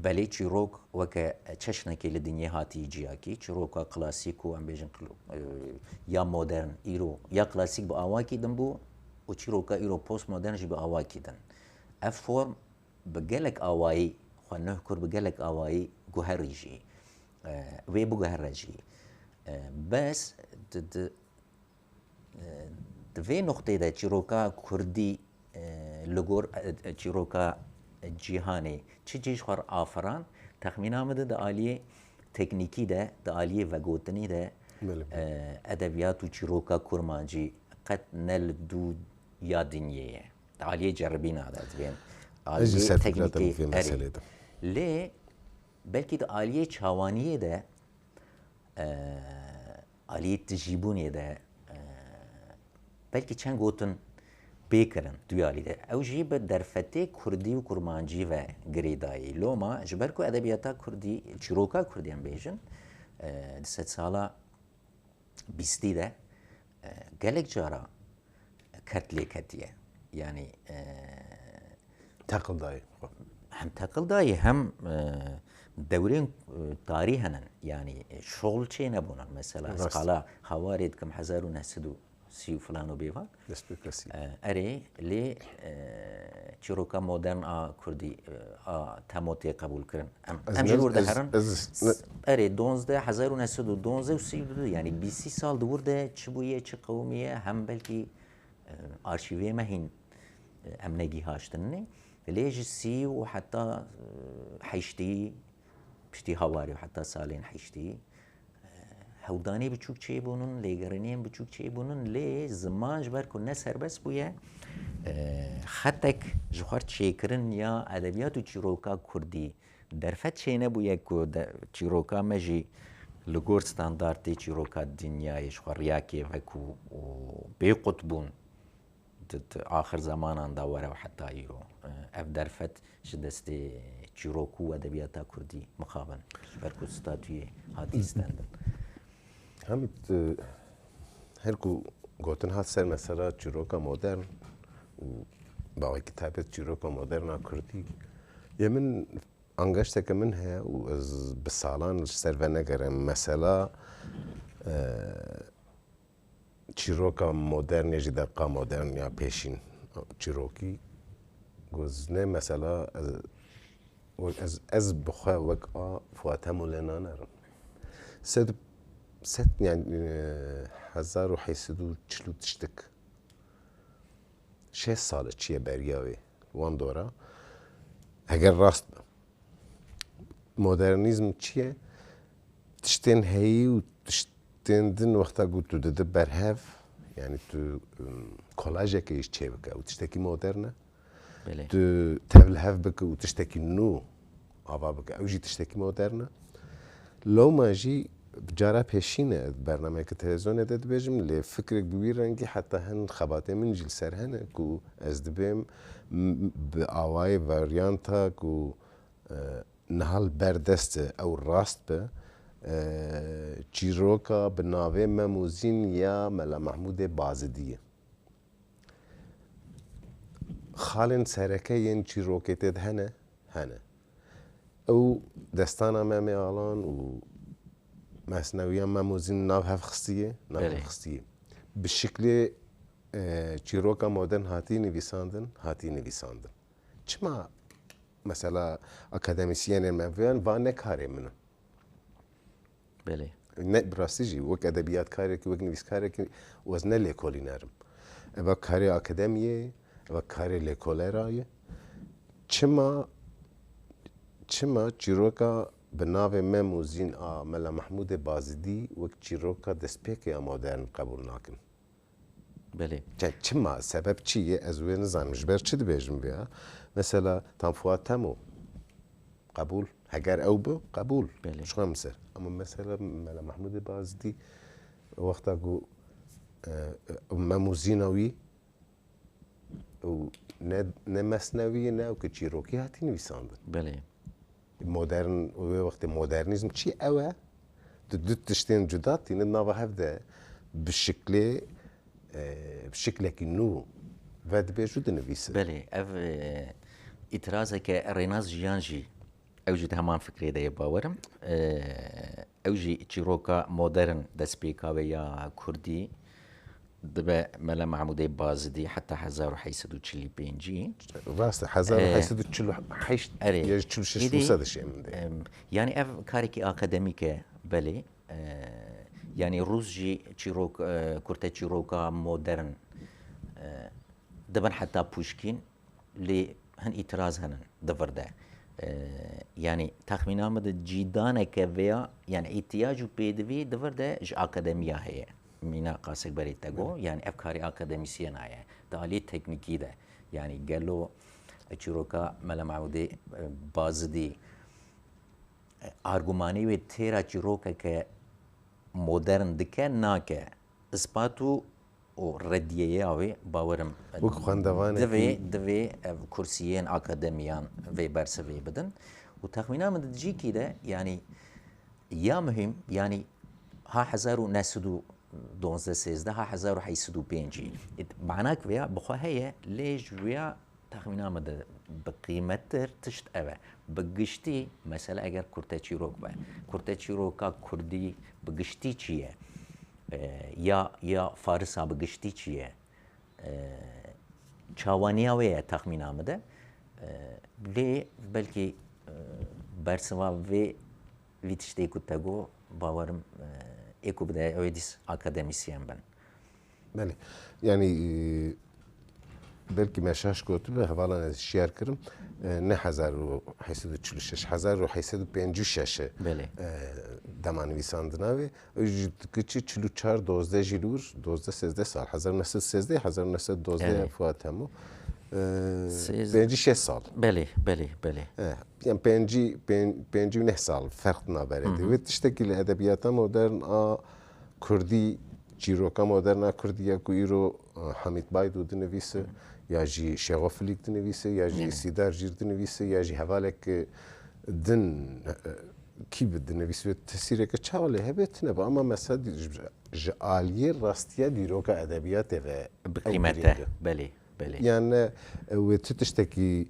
belê çîrok weke çeşnekê li dinyê hatî ciyakî çîroka klasîk û em bêjin ya modern îro ya klasîk bi awakî din bû û çîroka îro postmodern jî bi awakî din ev form bi gelek awayî xwe neh kur bi gelek awayî guherî jî wê biguhere jî bes di vê noxteyê de çîroka Kurdî li gor çîroka cîhanê çi cî ji xwe afiran texmîna min de di aliyê teknîkî de di aliyê vegotinî de edebiyat û çîroka kurmancî qet ne li dû ya dinyê ye di aliyê ceribîna de divên aliyê teknîkê lê belkî di aliyê çawaniyê de aliyê tijîbûnê de belkî çend gotin bêkirin duya alî de ew jî bi derfetê Kurdî û kurmancî ve girêdayî loma ji ber ku edebiyata Kurdî çîroka Kurdî em bêjin di sed sala bîstî de gelek cara kert lê ketiye yani teqildayî hem teqildayî hem dewrên tarî henin yani şol çê nebûnin mesela skala hawarê dikim 1930 falan û bêvan erê lê çîroka modern a Kurdî a temotê qebûl kirin em jî wir de herin erê 1912 û 32 yani bîstî sal di wir de çi bûye çi qewmiye hem belkî arşîvê me hîn em negîhaştinê lê ji sî û heta heştî piştî hawarê û heta salên heştî hewdanê biçûk çêbûnin lêgerîniyên biçûk çêbûnin lê ziman ji ber ku ne serbest bûye xetek ji xwe çêkirin ya edebiyat û çîroka Kurdî درفت چه نبویه که چیروکا مجی لگور ستانداردی چیروکا دنیایش خریاکی وکو بی قطبون آخر زمان داوره و حتی ایرو اف درفت شدستی چیروکو و ادبیاتا کردی مخابن برکو ستاتوی هاتی استندن همت هرکو گوتن هات سر مثلا چیروکا مدرن و باقی کتابت چیروکا مدرن کردی یمن انگشت که من هیا و از بسالان سر و نگرم مثلا چیروکا مدرن یجی دقیقا مدرن یا پیشین چیروکی گزنه مثلا از بخواه وقعا فواتمو لنا نرم ست يعني 1840 تشتك 6 سال چیه بریاوی وان دورا اگر راست مدرنیزم چیه تشتین هی و تشتین دن وقتا گوتو دده برهف يعني تو كولاجه كيش چه بك و تشتكي مودرنه تو تبلهف بك و تشتكي نو آوا بك او جي تشتكي مودرنه لو ما جي بجارة پیشینه برنامه که تلویزیون داد بجم لی فکرک بوی رنگی حتی هن خباته من جل سر هنه کو از دبیم به آوای وریانتا کو نهال بردست او راست به چیروکا به ناوه مموزین یا ملا محمود بازدیه خالن سرکه ین چیروکه تد هنه او دستانا ممی آلان و مثنویان مموزین ناو هف خستیه بشکل چیروکا مدرن هاتی نویساندن چما مثلا اکادمیسیان منویان و نکاره منو بله نه براستی جی وک ادبیات کاری که وک نویس کاری که وزن لیکولی نرم و کاری اکادمیه و کاری لیکوله رایه چما چیروکا به ناو مموزین ملا محمود بازدی وک چیروکا دسپیک مدرن قبول ناکن بله چما سبب چیه از وی نزانم جبر چی دبیجم بیا مثلا تنفوات تمو قبول اگر او بو قبول شو مصر اما مثلا ملا محمود بازدی وقتا گو مموزینوی و نه مصنوی نه او که چیروکی هاتی نویساندن بله مدرن و وقت مدرنیزم چی اوه دو تشتین جدات تین ناوا هفته بشکل که نو ود بیجو دنویسه بله اف اعتراضه که ریناز جیانجی اوجی همان فکری ده باورم اوجی چیروکا مدرن دسپیکا و یا کردی دبا ملا محمود بازدی حتی 1845 راست 1845 یا 46 وسط شيء من ده يعني اف كاريكي اكاديميكه بله يعني روزجي تشيروك كورتا تشيروكا مودرن دبن حتى بوشكين لي هن اعتراض هن دفرده يعني تخمينا مد جيدانه كفيا يعني احتياج بيدوي دفرده ج اكاديميا هي مینا قاسک بری تگو یعنی افکاری اکادمیسیان آیا دالی تکنیکی ده یعنی گلو چیروکا ملا معودی بازدی آرگومانی و تیرا چیروکا که مدرن دکه ناکه اثباتو و ردیه آوی باورم دوی کرسیین اکادمیان وی برسوی بدن و تخمینا من جی کی ده یعنی یا مهم یعنی ها 1913 ها 1805 معناك ويا بخوهية ليش ويا تخمينا مد بقيمة تشت أبا بقشتي مثلا أجر كرتا تشيروك با كرتا تشيروكا كردي بقشتي چيه يا فارسا بقشتي چيه چاوانيا ويا تخمينا مد لي بلكي برسوا في تشتي كتاغو باورم ايكو بداية اويديس اكاديميسيان بن بله يعني بلكي مشاش كتبه حوالا شير كرم نه 1846 1856 بله دمانویساندناوی کچی 44 12 جیلور 12 13 سال 1913 1912 فواتمو پێنجی 6 ساڵ بله بله بله یان پێنجی و 9 ساڵ فەرق نابێت دەوێت شتێکی لە ئەدەبیاتە مۆدەرن کوردی چیرۆکە مۆدەرنا کوردیە و ئیرۆ حەمید باید و دنەویسە یاژی شێغۆفلیک دنەویسە یاژی سیدار ژیر دنەویسە یاژی هەڤالێک دن کی بدنەویسێت تەسیرێکە چاوە لێ هەبێت نەبە ئەمە مەسە ji aliyê rastiya dîroka edebiyatê ve قیمەتە بله بله yan wê ti tiştekî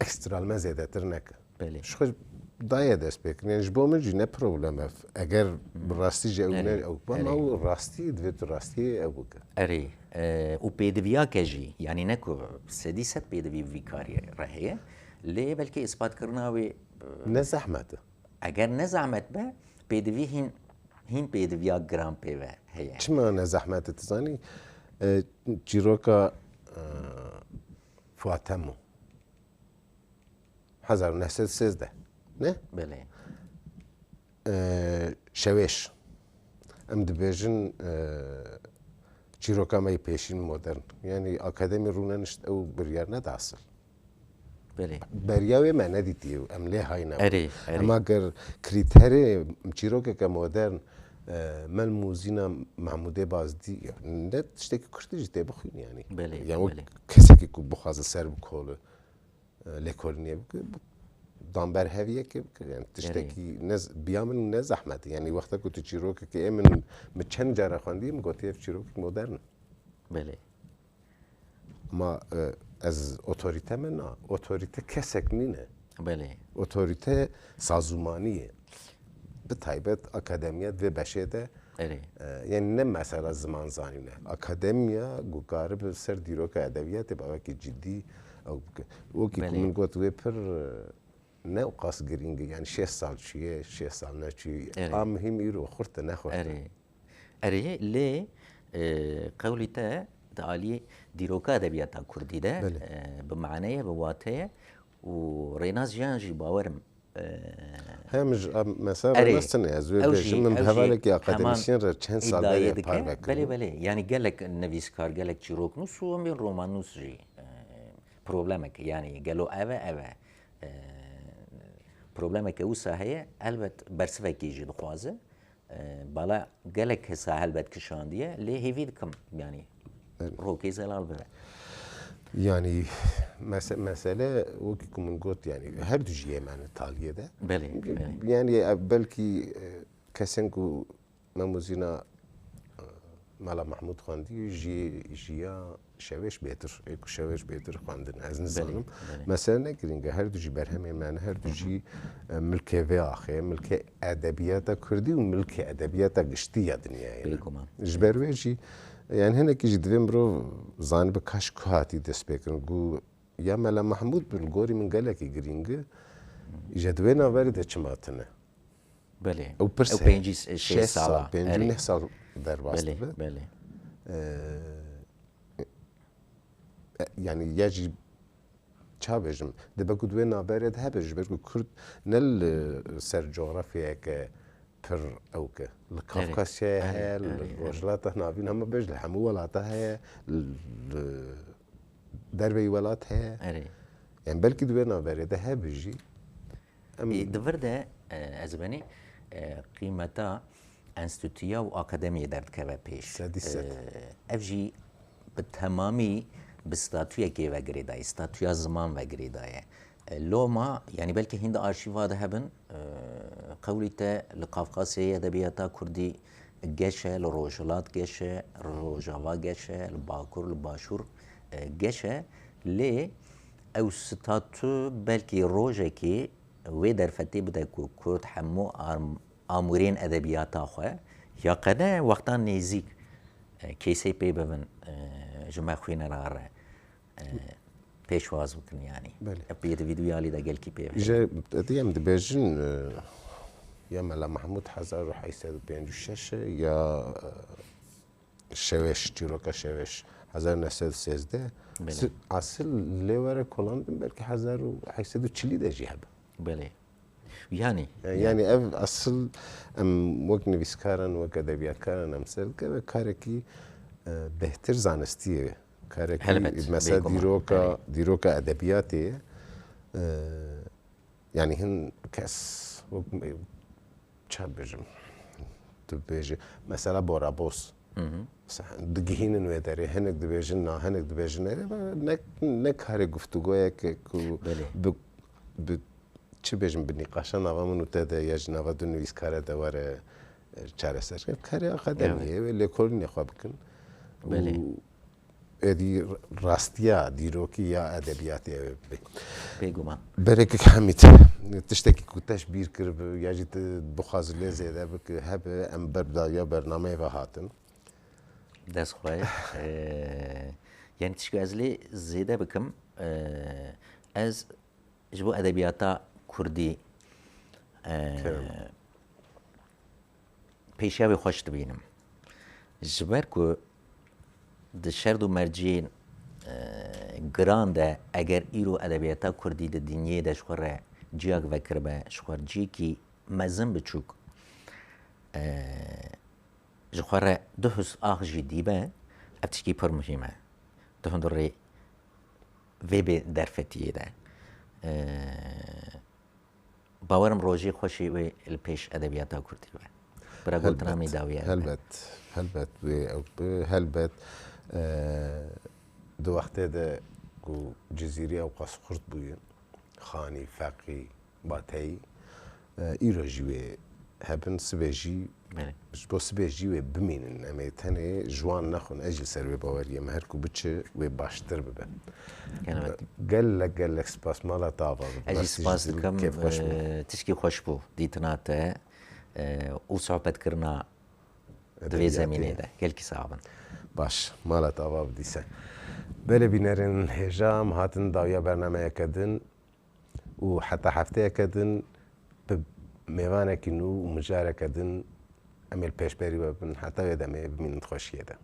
ekstralme zêdetir neke بله xwe daye dest pêkirin yani ji bo min jî ne problem ev eger bi rastî ji ew ne ew bama ew rastî divê tu rastiyê ew bike اري و پێدویاکە ژی یعنی نەکو سەدی سەد پێدوی ڤیکاریە ڕهەیە لێ بەلکە ئیسپاتکردناوێ ne zehmete ئەگەر نەزامەت بە پێدوی هین پێدویا گران پێوە هەیە çima ne zehmete tizanî çîroka Fuatemo 1913 ne بله şewêş em dibêjin çîroka me pêşîn modern yani akademî rûne nişt ew biryar neda asıl بله beriya wê me nedîtiye em lê hayne اري اري Ama ger krîterê çîrokeke modern mel mûzîna Mahmûdê Bazdî ne tiştekî Kurdî jî tê bixwîn yanî بله yani بله kesekî ku bixwaze ser bi kolu lêkolînê bike damber heviyekê bike yani tiştekî biya min ne zehmetê yani wexta ku tu çîrokekê ê min çend cara xwendî min gotiye ev çîrokek modern e بله ama ez otorîte me na otorîte kesek nîne بله otorîte sazûmaniyê bi taybet akademiyet vê beşê de اري yani ne mesela ziman zanîne akademiya gukarı bi ser dîroka edebiyatê bavekî ciddî ew bike wekî ku min got wê pir ne qas girîng yani 6 sal çûye 6 sal neçûye a mihîm îro xurte nexurte اري اري لێ قولی te di aliyê dîroka edebiyata Kurdî de bi maneyê bi wateye û rênaz jiyan jî bawerim hem mesela nasıl ez wê bêjim min bi hevalekî akademisyen re çend sal iddiayê de par dike vekirin belê belê yani gelek nivîskar gelek çîrok nûs û em ê roman nûs jî problemek yani gelo ev e problemeke wisa heye elbet bersivekî jî dixwaze bala gelek hesa helbet kişandiye lê hêvî dikim yani rokê zelal bibe yani mesele wekî ku min got yani her du jî yêmene taliyê de belê yani belkî kesên ku memûzîna Mala Mahmûd xwendî jiya şewêş bêtir ê ku şewêş bêtir xwendin ez nizanim mesele ne girîng e her du jî berhemê me ne her du jî milkê vê axê milkê edebiyata Kurdî û milkê edebiyata giştî ya dinyayê ji ber wê jî yani hinekî jî divê mirov zanibe kaş ku hatî dest pêkirin got ya Mala Mahmûd bi gorî min gelekî girîng e ji divê naverê de çima tune belê ew pir pêncî şê sala pêncî neh sal derbas belê dibe belê yani ya jî çavêjim dibe ku divê naberê de hebe ji ber ku Kurd ne li ser coğrafyayeke pir ew ke li Kafkasyayê heye li Rojhilata Navîn heme bêj li hemû welata heye li derveyî welat heye yani belkî divê naberê de hebe jî divir de ez benî qîmeta enstitûya û akademiyê derdikeve pêş ev jî bi temamî bi statûyekê vegirê daye statûya ziman vegirê daye loma yani belkî hîn de arşîva de hebin qewlî te li Qafqasyayê edebiyata Kurdî geşe li Rojhilat geşe Rojava geşe li Bakur li Başûr geşe lê ew statû belkî rojekî wê derfetê bide ku Kurd hemû amûrên edebiyata xwe ya qede wextan nêzik kêsê pê bibin ji me xwînera re pêşwaz bikin yanî pêdivî duyalî de gelkî pê em dibêjin ya Mela Mahmûd 1956 ya şewêş çîroka şewêş 1913 asıl lê were kolandin belkî 1940 de jî hebe belê yani ev asıl em wek nivîskaran wek edebiyatkaran em ser dike ve karekî behtir zanistiyê كاركي مثلا ديروكا ادبياتي يعني هن كاس تشابجم تبيجي مثلا بورابوس دقيهين انو يداري هنك دبيجن هنك دبيجن نك هاري گفتگویا که چه بیشم بنیقاشا نوا منو تدا یاج نوا دنیویس کاره دواره چاره سر کاره آخدمیه ولی کل نخواب کن ادی راستیا دیروکی یا ادبیاتی بگم برای که همیت تشتکی کتاش بیر کرد یا جیت بخازله زیاده بک هب ام بردا برنامه و هاتن دست خواه یعنی تشکی ازلی زیاده بکم از جبو ادبیاتا کردی پیشاوی خوش دبینم جبر که دشرد و مرجین گرانده اگر ایرو ادبیاتا کردی د دنیای د شخوره جیاگ وکر به شخور جی کی مزن بچوک جخوره دو حس آخ جدی به ابتشکی پر مهمه ده هندوری ویب درفتیه ده باورم روزی خوشی و الپیش ادبیاتا کردی به برای گلتنا می داویه هلبت دو وقته ده کو جزیره او قاس خرد بوین خانی فقی باتی ایراجیوی هبن سبجی بس سبجی و بمینن اما تنه جوان نخون اجل سر و باوریه مهر کو بچه و باشتر ببن قال لك سپاس مالا طابا اجل سپاس دکم تشکی خوش بو دیتناته او صحبت کرنا دوی زمینه ده گل کی صعبن باش مالا طابا بدیسه بله بینرن هجام هاتن داویا برنامه کدن و حتی هفته کدن میوانه کنو و مجاره کدن امیل پیش بری ببن حتی یادمه بمینند خوشیه ده